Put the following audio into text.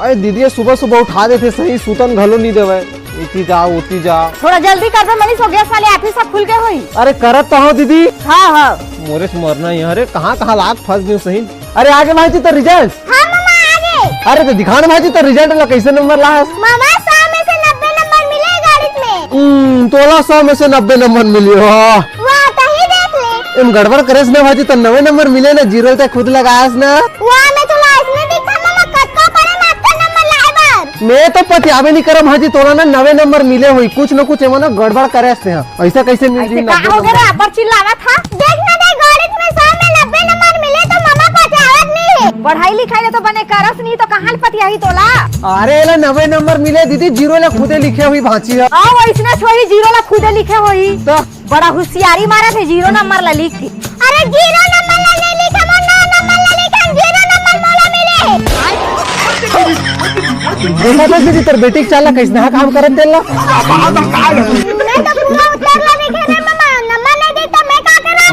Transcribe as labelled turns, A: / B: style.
A: अरे दीदी सुबह सुबह उठा देते सही सुतन घलो नहीं देवे इती जा उती जा।
B: थोड़ा जल्दी कर दो मनीष, हो गया साले ऑफिस सब खुल गए होई।
A: अरे करत तो हो दीदी।
B: हाँ हाँ
A: मोरे से मरना यहाँ रे कहाँ लाग फंस गई सही। अरे आगे भाई तो रिजल्ट।
B: हाँ मामा आगे।
A: अरे तो दिखाना भाई तो रिजल्ट ला कैसे नंबर ला।
B: मामा 100 में से 90 नंबर मिले गणित में।
A: तोला 100 में से 90 नंबर मिली। वाह
B: तही देख ले।
A: इन गड़बड़ करेस ना भाजी तो 90 नंबर मिले ना, जीरो तक खुद लगायस ना।
B: वाह मैं तो लाइफ दिखा मामा कटका करे ना 80 नंबर लाए बार।
A: मैं तो पतियाबे नहीं करम भाजी तोला ना 90 नंबर मिले हुई कुछ न कुछ एमना गड़बड़ करेस ने। ऐसा कैसे मिल जी 90
B: हो गया पर चिल्लाना था। देखना दे गणित में 100 में 90 नंबर मिले तो मामा पतियावत नहीं है। पढ़ाई लिखाई तो बने करस नहीं तो कहां पतियाही तोला।
A: अरे ला 90 नंबर मिले दीदी, जीरो ला खुदे लिखे हुई भाची है।
B: आओ इसने छोड़ी जीरो ला खुदे लिखे हुई
A: तो
B: बड़ा होशियारी मारे थे जीरो नंबर ला लिख के। अरे जीरो नंबर ला नहीं लिखा मो 9 नंबर ला लिखा, जीरो नंबर मोला मिले।
A: देखा तो दीदी तेरे बेटी चाला कैसे ना काम करत देला।
B: मैं तो पूरा उत्तर ला लिखे रे मामा, नंबर नहीं देता मैं का करा।